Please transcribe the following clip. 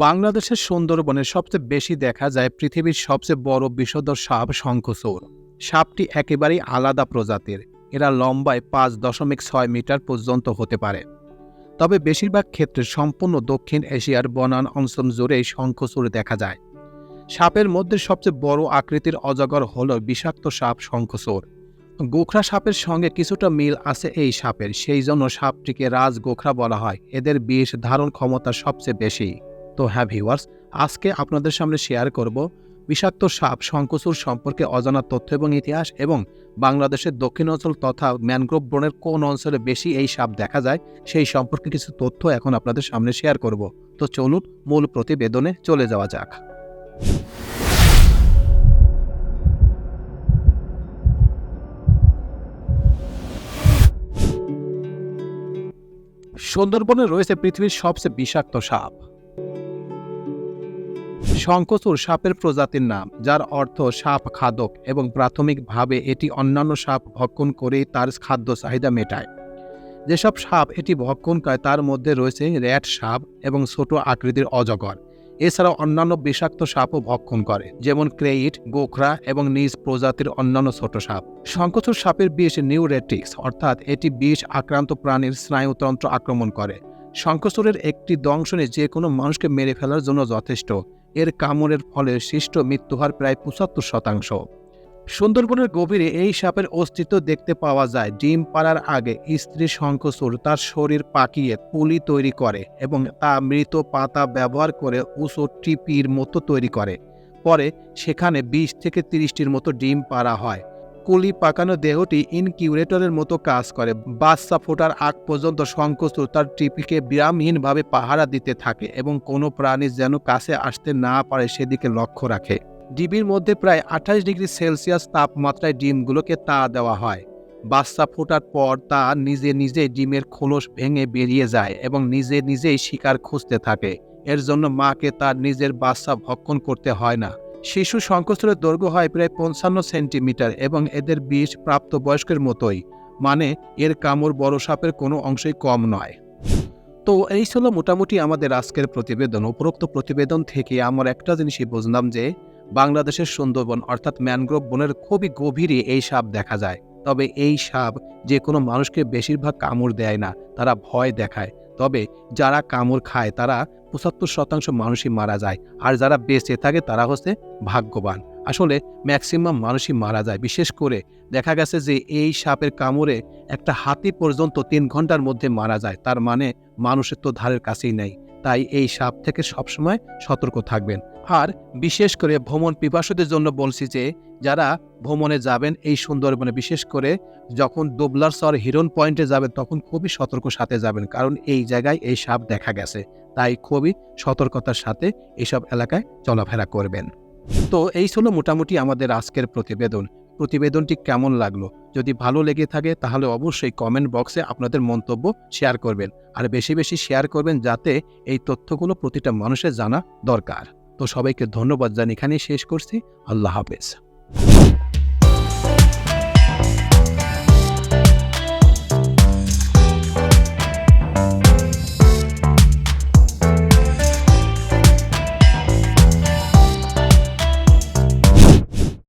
বাংলাদেশের সুন্দরবনে সবচেয়ে বেশি দেখা যায় পৃথিবীর সবচেয়ে বড় বিষধর সাপ শঙ্খচূড়। সাপটি একেবারেই আলাদা প্রজাতির। এরা লম্বায় 5.6 মিটার পর্যন্ত হতে পারে। তবে বেশিরভাগ ক্ষেত্রে সম্পূর্ণ দক্ষিণ এশিয়ার বনান অঞ্চল জুড়েই শঙ্খচূড় দেখা যায়। সাপের মধ্যে সবচেয়ে বড় আকৃতির অজগর হল বিষাক্ত সাপ শঙ্খচূড়। গোখরা সাপের সঙ্গে কিছুটা মিল আছে এই সাপের, সেই জন্য সাপটিকে রাজগোখরা বলা হয়। এদের বিষ ধারণ ক্ষমতা সবচেয়ে বেশি। তো হ্যাঁ ভিউয়ার্স, আজকে আপনাদের সামনে শেয়ার করব বিষাক্ত সাপ শঙ্খচূড় সম্পর্কে অজানা তথ্য এবং ইতিহাস, এবং বাংলাদেশের দক্ষিণ অঞ্চল তথা ম্যানগ্রোভ বনের কোন অঞ্চলে বেশি এই সাপ দেখা যায় সেই সম্পর্কে কিছু তথ্য এখন আপনাদের সামনে শেয়ার করব। তো চলুন মূল প্রতিবেদনে চলে যাওয়া যাক। সুন্দরবনে রয়েছে পৃথিবীর সবচেয়ে বিষাক্ত সাপ। শঙ্খচূড় সাপের প্রজাতির নাম, যার অর্থ সাপ খাদক, এবং প্রাথমিকভাবে এটি অন্যান্য সাপ ভক্ষণ করেই তার খাদ্য চাহিদা মেটায়। যেসব সাপ এটি ভক্ষণ করে তার মধ্যে রয়েছে র্যাট সাপ এবং ছোট আকৃতির অজগর। এছাড়াও অন্যান্য বিষাক্ত সাপও ভক্ষণ করে, যেমন ক্রেইট, গোখরা এবং নিজ প্রজাতির অন্যান্য ছোট সাপ। শঙ্খচূড় সাপের বিষ নিউরেটিক্স, অর্থাৎ এটি বিষ আক্রান্ত প্রাণীর স্নায়ুতন্ত্র আক্রমণ করে। শঙ্খচূড়ের একটি দংশনে যে কোনো মানুষকে মেরে ফেলার জন্য যথেষ্ট। এর কামড়ের ফলে সৃষ্ট মৃত্যুহার প্রায় 75%। সুন্দরবনের গভীরে এই সাপের অস্তিত্ব দেখতে পাওয়া যায়। ডিম পাড়ার আগে স্ত্রী শঙ্খচূড় তার শরীর পাকিয়ে পুলি তৈরি করে এবং তা মৃত পাতা ব্যবহার করে উঁচু টিপির মতো তৈরি করে। পরে সেখানে 20 থেকে 30টির মতো ডিম পাড়া হয়। কুলি পাকানো দেহটি ইনকিউবেটরের মতো কাজ করে। বাচ্চা ফোটার আগ পর্যন্ত শঙ্খচূড় তার টিপিকে বিরামহীনভাবে পাহারা দিতে থাকে এবং কোনো প্রাণী যেন কাছে আসতে না পারে সেদিকে লক্ষ্য রাখে। ডিমের মধ্যে প্রায় 28 ডিগ্রি সেলসিয়াস তাপমাত্রায় ডিমগুলোকে তা দেওয়া হয়। বাচ্চা ফোটার পর তা নিজে নিজেই ডিমের খোলস ভেঙে বেরিয়ে যায় এবং নিজে নিজেই শিকার খুঁজতে থাকে। এর জন্য মাকে তার নিজের বাচ্চা ভক্ষণ করতে হয় না। শিশু শঙ্খচূড়ের দৈর্ঘ্য হয় প্রায় 55 সেন্টিমিটার এবং এদের বিষ প্রাপ্তবয়স্কের মতোই, মানে এর কামড় বড় সাপের কোনো অংশই কম নয়। তো এই ছিল মোটামুটি আমাদের আজকের প্রতিবেদন। উপরোক্ত প্রতিবেদন থেকে আমরা একটা জিনিসই বুঝলাম যে বাংলাদেশের সুন্দরবন অর্থাৎ ম্যানগ্রোভ বনের খুবই গভীরে এই সাপ দেখা যায়। তবে এই সাপ যে কোনো মানুষকে বেশিরভাগ কামড় দেয় না, তারা ভয় দেখায়। তবে যারা কামড় খায় তারা 75% মানুষই মারা যায়, আর যারা বেঁচে থাকে তারা হচ্ছে ভাগ্যবান। আসলে ম্যাক্সিমাম মানুষই মারা যায়। বিশেষ করে দেখা গেছে যে এই সাপের কামড়ে একটা হাতি পর্যন্ত 3 ঘন্টার মধ্যে মারা যায়। তার মানে মানুষের তো ধারের কাছেই নেই। তাই এই সাপ থেকে সবসময় সতর্ক থাকবেন। আর বিশেষ করে ভ্রমণ পিপাসুদের জন্য বলছি যে যারা ভ্রমণে যাবেন এই সুন্দরবনে, বিশেষ করে যখন দোবলারচর হিরন পয়েন্টে যাবেন তখন খুবই সতর্ক সাথে যাবেন, কারণ এই জায়গায় এই সাপ দেখা গেছে। তাই খুবই সতর্কতার সাথে এইসব এলাকায় চলাফেরা করবেন। তো এই ছিল মোটামুটি আমাদের আজকের প্রতিবেদন। প্রতিবেদনটি কেমন লাগলো? যদি ভালো লেগে থাকে তাহলে অবশ্যই কমেন্ট বক্সে আপনাদের মন্তব্য শেয়ার করবেন, আর বেশি বেশি শেয়ার করবেন যাতে এই তথ্যগুলো প্রতিটা মানুষের জানা দরকার। তো সবাইকে ধন্যবাদ জানিয়ে এখানেই শেষ করছি। আল্লাহ হাফেজ।